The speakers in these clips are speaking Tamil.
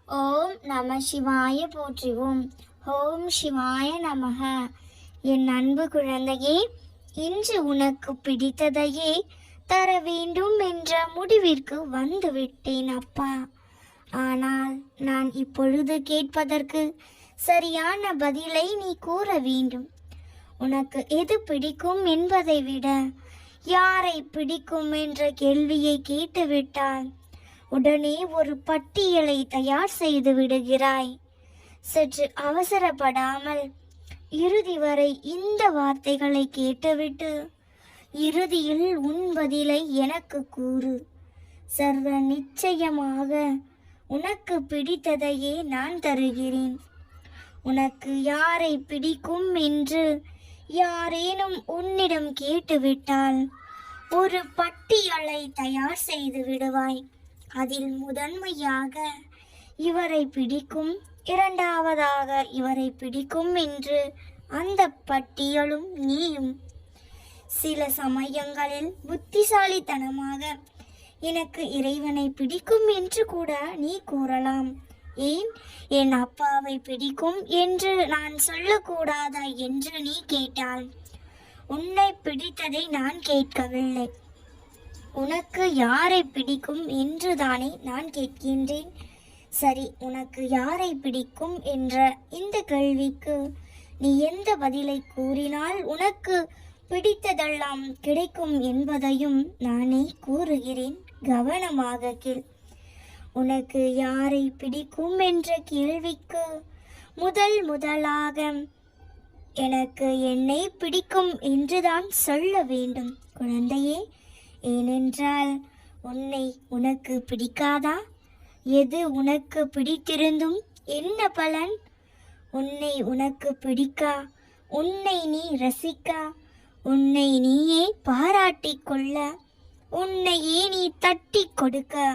ஓம் நம சிவாய போற்றிவோம். ஓம் சிவாய நமக. என் அன்பு குழந்தையே, இன்று உனக்கு பிடித்ததையே தர வேண்டும் என்ற முடிவிற்கு வந்து விட்டேன் அப்பா. ஆனால் நான் இப்பொழுது கேட்பதற்கு சரியான பதிலை நீ கூற வேண்டும். உனக்கு எது பிடிக்கும் என்பதை விட யாரை பிடிக்கும் என்ற கேள்வியை கேட்டுவிட்டால் உடனே ஒரு பட்டியலை தயார் செய்து விடுகிறாய். சற்று அவசரப்படாமல் இறுதி வரை இந்த வார்த்தைகளை கேட்டுவிட்டு இறுதியில் உன் பதிலை எனக்கு கூறு. சர்வ நிச்சயமாக உனக்கு பிடித்ததையே நான் தருகிறேன். உனக்கு யாரை பிடிக்கும் என்று யாரேனும் உன்னிடம் கேட்டுவிட்டால் ஒரு பட்டியலை தயார் செய்து விடுவாய். அதில் முதன்மையாக இவரை பிடிக்கும், இரண்டாவதாக இவரை பிடிக்கும் என்று அந்த பட்டியலும் நீயும். சில சமயங்களில் புத்திசாலித்தனமாக எனக்கு இறைவனை பிடிக்கும் என்று கூட நீ கூறலாம். ஏன் என் அப்பாவை பிடிக்கும் என்று நான் சொல்லக்கூடாதா என்று நீ கேட்டால், உன்னை பிடித்ததை நான் கேட்கவில்லை. உனக்கு யாரை பிடிக்கும் என்று தானே நான் கேட்கின்றேன். சரி, உனக்கு யாரை பிடிக்கும் என்ற இந்த கேள்விக்கு நீ எந்த பதிலை கூறினால் உனக்கு பிடித்ததெல்லாம் கிடைக்கும் என்பதையும் நானே கூறுகிறேன். கவனமாக கேள். உனக்கு யாரை பிடிக்கும் என்ற கேள்விக்கு முதலாக எனக்கு என்னை பிடிக்கும் என்றுதான் சொல்ல வேண்டும் குழந்தையே. ஏனென்றால் உனக்கு பிடிக்காதா? எது உனக்கு பிடித்திருந்தும் என்ன பலன்? உனக்கு பிடிக்கா, உன்னை நீ ரசிக்கா, உன்னை நீயே பாராட்டிக் கொள்ள, உன்னையே நீ தட்டி கொடுக்க,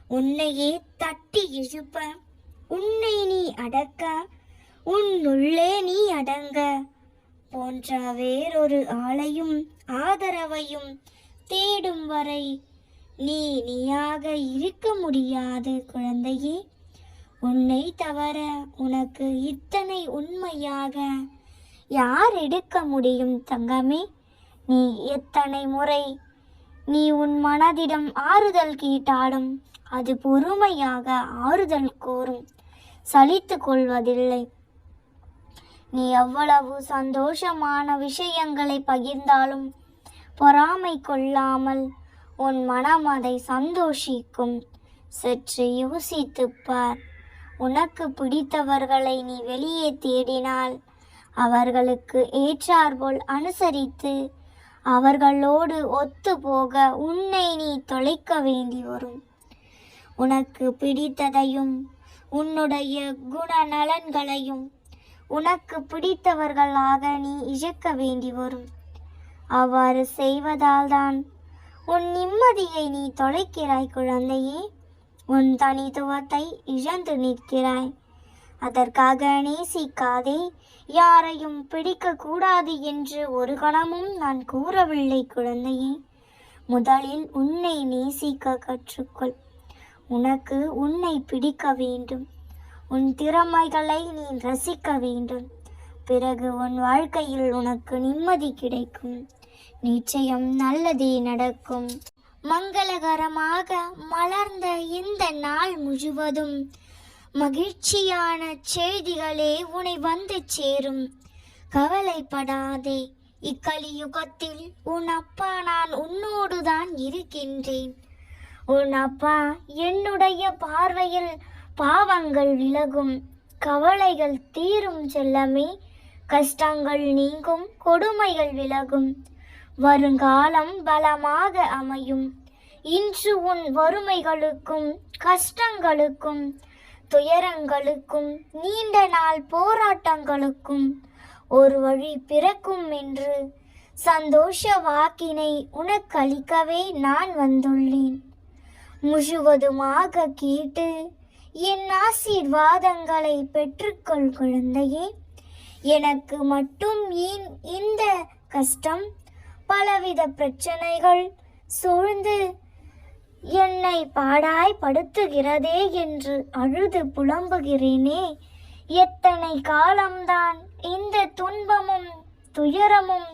உன்னையே தட்டி எழுப்ப, உன்னை நீ அடக்க, உன்னுள்ளே நீ அடங்க போன்ற வேறொரு ஆளையும் ஆதரவையும் தேடும் வரை நீயாக இருக்க முடியாது குழந்தையே. உன்னை தவிர உனக்கு இத்தனை உண்மையாக யார் எடுக்க முடியும் தங்கமே? நீ எத்தனை முறை நீ உன் மனதிடம் ஆறுதல் கேட்டாலும் அது பொறுமையாக ஆறுதல் கோரும், சலித்து கொள்வதில்லை. நீ எவ்வளவு சந்தோஷமான விஷயங்களை பகிர்ந்தாலும் பொறாமை கொள்ளாமல் உன் மனம் அதை சந்தோஷிக்கும். சற்று யோசித்துப் பார். உனக்கு பிடித்தவர்களை நீ வெளியே தேடினால் அவர்களுக்கு ஏற்றாற்போல் அனுசரித்து அவர்களோடு ஒத்து போக உன்னை நீ தொலைக்க வேண்டி வரும். உனக்கு பிடித்ததையும் உன்னுடைய குணநலன்களையும் உனக்கு பிடித்தவர்களாக நீ இழக்க வேண்டி வரும். அவ்வாறு செய்வதால் தான் உன் நிம்மதியை நீ தொலைக்கிறாய் குழந்தையே. உன் தனித்துவத்தை இழந்து நிற்கிறாய். அதற்காக நேசிக்காதே. யாரையும் பிடிக்கக்கூடாது என்று ஒரு கணமும் நான் கூறவில்லை குழந்தையே. முதலில் உன்னை நேசிக்க கற்றுக்கொள். உனக்கு உன்னை பிடிக்க வேண்டும். உன் திறமைகளை நீ ரசிக்க வேண்டும். பிறகு உன் வாழ்க்கையில் உனக்கு நிம்மதி கிடைக்கும். நிச்சயம் நல்லதே நடக்கும். மங்களகரமாக மலர்ந்த இந்த நாள் முழுவதும் மகிழ்ச்சியான செய்திகளே உன்னை வந்து சேரும். கவலைப்படாதே. இக்கலியுகத்தில் உன் அப்பா நான் உன்னோடுதான் இருக்கின்றேன். உன் அப்பா என்னுடைய பார்வையில் பாவங்கள் விலகும், கவலைகள் தீரும் செல்லமே. கஷ்டங்கள் நீங்கும், கொடுமைகள் விலகும், வருங்காலம் பலமாக அமையும். இன்று உன் வறுமைகளுக்கும் கஷ்டங்களுக்கும் துயரங்களுக்கும் நீண்ட நாள் போராட்டங்களுக்கும் ஒரு வழி பிறக்கும் என்று சந்தோஷ வாக்கினை உனக்கு அளிக்கவே நான் வந்துள்ளேன். முழுவதுமாக கேட்டு என் ஆசீர்வாதங்களை பெற்றுக்கொள் குழந்தையே. எனக்கு மட்டும் ஏன் இந்த கஷ்டம்? பலவித பிரச்சனைகள் சூழ்ந்து என்னை பாடாய் படுத்துகிறதே என்று அழுது புலம்புகிறேனே. எத்தனை காலம்தான் இந்த துன்பமும் துயரமும்,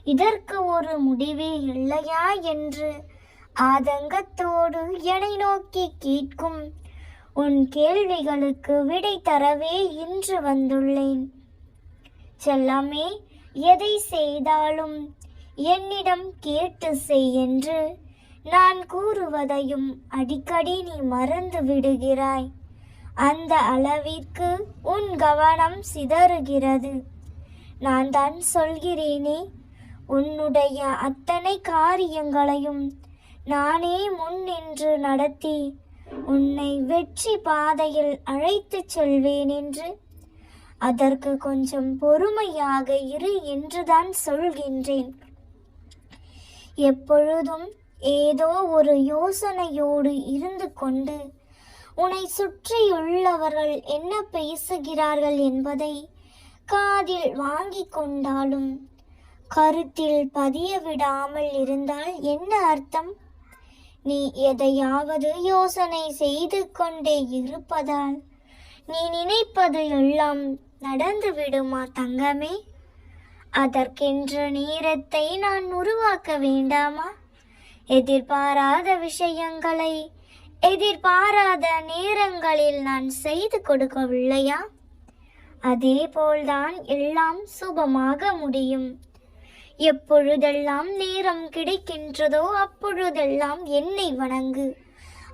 இதற்கு ஒரு முடிவே இல்லையா என்று ஆதங்கத்தோடு என்னை நோக்கி கேட்கும் உன் கேள்விகளுக்கு விடை தரவே இன்று வந்துள்ளேன். செல்லமே, எதை செய்தாலும் என்னிடம் கேட்டு செய் என்று நான் கூறுவதையும் அடிக்கடி நீ மறந்து விடுகிறாய். அந்த அளவிற்கு உன் கவனம் சிதறுகிறது. நான் தான் சொல்கிறேனே, உன்னுடைய அத்தனை காரியங்களையும் நானே முன் நின்று நடத்தி உன்னை வெற்றி பாதையில் அழைத்துச் செல்வேன் என்று. அதற்கு கொஞ்சம் பொறுமையாக இரு என்றுதான் சொல்கின்றேன். எப்பொழுதும் ஏதோ ஒரு யோசனையோடு இருந்து கொண்டு உன்னை சுற்றியுள்ளவர்கள் என்ன பேசுகிறார்கள் என்பதை காதில் வாங்கி கொண்டாலும் கருத்தில் பதிய விடாமல் இருந்தால் என்ன அர்த்தம்? நீ எதையாவது யோசனை செய்து கொண்டே இருப்பதால் நீ நினைப்பது எல்லாம் நடந்து விடுமா தங்கமே? அதற்கென்ற நேரத்தை நான் உருவாக்க வேண்டாமா? எதிர்பாராத விஷயங்களை எதிர்பாராத நேரங்களில் நான் செய்து கொடுக்கவில்லையா? அதே போல்தான் எல்லாம் சுபமாக முடியும். எப்பொழுதெல்லாம் நேரம் கிடைக்கின்றதோ அப்பொழுதெல்லாம் என்னை வணங்கு.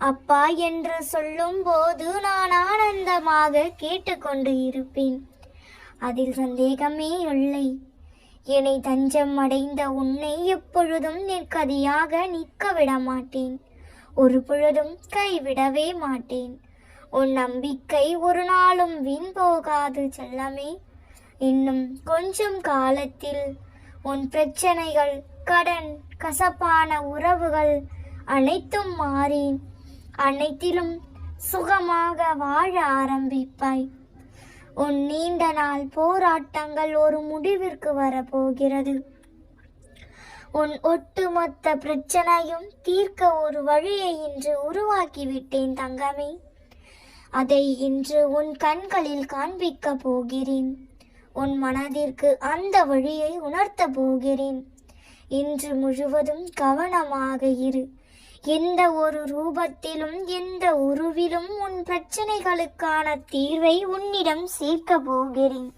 அப்பா என்று சொல்லும் போது நான் ஆனந்தமாக கேட்டுக்கொண்டு இருப்பேன். அதில் சந்தேகமே இல்லை. என்னை தஞ்சம் அடைந்த உன்னை எப்பொழுதும் நிற்கதியாக நிற்க விட மாட்டேன். ஒரு பொழுதும் கைவிடவே மாட்டேன். உன் நம்பிக்கை ஒரு நாளும் வீண் போகாது செல்லமே. இன்னும் கொஞ்சம் காலத்தில் உன் பிரச்சனைகள், கடன், கசப்பான உறவுகள் அனைத்தும் மாறி அனைத்திலும் சுகமாக வாழ ஆரம்பிப்பாய். உன் நீண்ட நாள் போராட்டங்கள் ஒரு முடிவிற்கு வரப்போகிறது. உன் ஒட்டுமொத்த பிரச்சனையும் தீர்க்க ஒரு வழியை இன்று உருவாக்கிவிட்டேன் தங்கமே. அதை இன்று உன் கண்களில் காண்பிக்க போகிறேன். உன் மனதிற்கு அந்த வழியை உணர்த்த போகிறேன். இன்று முழுவதும் கவனமாக இரு. எந்த ஒரு ரூபத்திலும் எந்த உருவிலும் உன் பிரச்சனைகளுக்கான தீர்வை உன்னிடம் சேர்க்க போகிறேன்.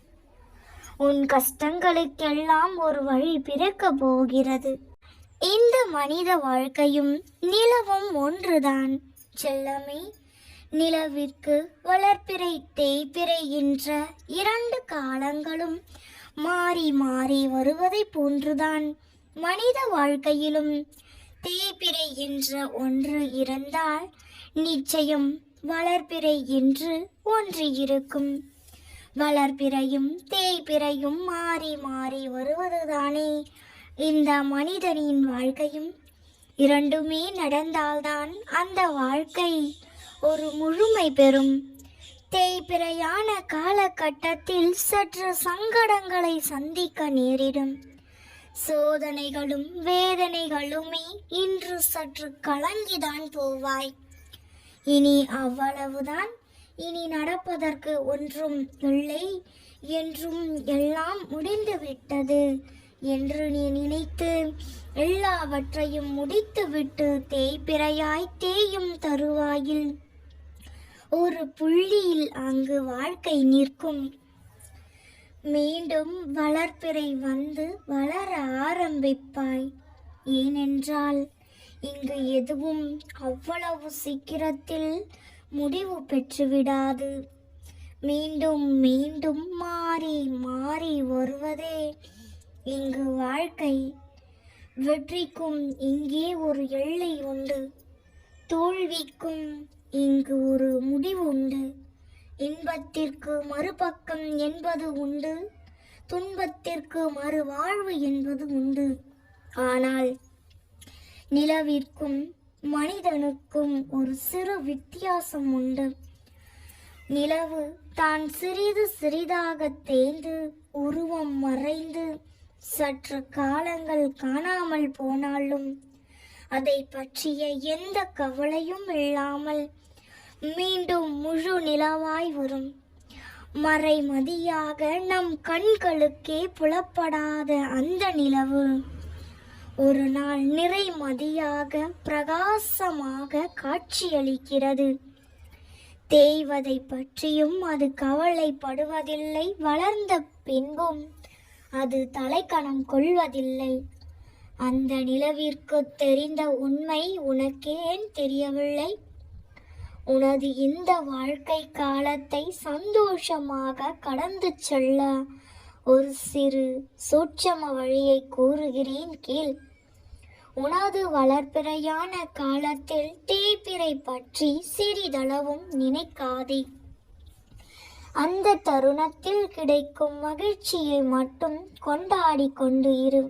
உன் கஷ்டங்களுக்கெல்லாம் ஒரு வழி பிறக்க போகிறது. இந்த மனித வாழ்க்கையும் நிலவும் ஒன்றுதான் செல்லமே. நிலவிற்கு வளர்ப்பிறை தேய்பிறை என்ற 2 காலங்களும் மாறி மாறி வருவதை போன்றுதான் மனித வாழ்க்கையிலும் தேய்பிறை என்ற ஒன்று இருந்தால் நிச்சயம் வளர்ப்பிறை என்று ஒன்று இருக்கும். வளர்ப்பிறையும் தேய்பிறையும் மாறி மாறி வருவதுதானே இந்த மனிதனின் வாழ்க்கையும். இரண்டுமே நடந்தால்தான் அந்த வாழ்க்கை ஒரு முழுமை பெறும். தேய்பிறையான காலகட்டத்தில் சற்று சங்கடங்களை சந்திக்க நேரிடும். சோதனைகளும் வேதனைகளுமே இன்று சற்று கலங்கிதான் போவாய். இனி அவ்வளவுதான். இனி நடப்பதற்கு ஒன்றும் இல்லை என்றும் எல்லாம் முடிந்துவிட்டது என்று நீ நினைத்து எல்லாவற்றையும் முடித்துவிட்டு தேய்பிறையாய் தேயும் தருவாயில் ஒரு புள்ளியில் அங்கு வாழ்க்கை நிற்கும். மீண்டும் வளர்ப்பிறை வந்து வளர ஆரம்பிப்பாய். ஏனென்றால் இங்கு எதுவும் அவ்வளவு சீக்கிரத்தில் முடிவு பெற்றுவிடாது. மீண்டும் மீண்டும் மாறி மாறி வருவதே இங்கு வாழ்க்கை. வெற்றிக்கும் இங்கே ஒரு எல்லை உண்டு, தோல்விக்கும் இங்கு ஒரு முடிவு உண்டு. இன்பத்திற்கு மறுபக்கம் என்பது உண்டு, துன்பத்திற்கு மறுவாழ்வு என்பது உண்டு. ஆனால் நிலவிற்கும் மனிதனுக்கும் ஒரு சிறு வித்தியாசம் உண்டு. நிலவு தான் சிறிது சிறிதாக தேய்ந்து உருவம் மறைந்து சற்று காலங்கள் காணாமல் போனாலும் அதை பற்றிய எந்த கவலையும் இல்லாமல் மீண்டும் முழு நிலவாய் வரும். மறைமதியாக நம் கண்களுக்கே புலப்படாத அந்த நிலவு ஒரு நாள் நிறைமதியாக பிரகாசமாக காட்சியளிக்கிறது. தேய்வதை பற்றியும் அது கவலைப்படுவதில்லை. வளர்ந்த பின்பும் அது தலைக்கணம் கொள்வதில்லை. அந்த நிலவிற்கு தெரிந்த உண்மை உனக்கேன் தெரியவில்லை? உனது இந்த வாழ்க்கை காலத்தை சந்தோஷமாக கடந்து செல்ல ஒரு சிறு சூட்சம வழியை கூறுகிறேன் கேள். உனது வளர்பிறையான காலத்தில் தேய்பிறை பற்றி சிறிதளவும் நினைக்காதே. அந்த தருணத்தில் கிடைக்கும் மகிழ்ச்சியை மட்டும் கொண்டாடி கொண்டு இரு.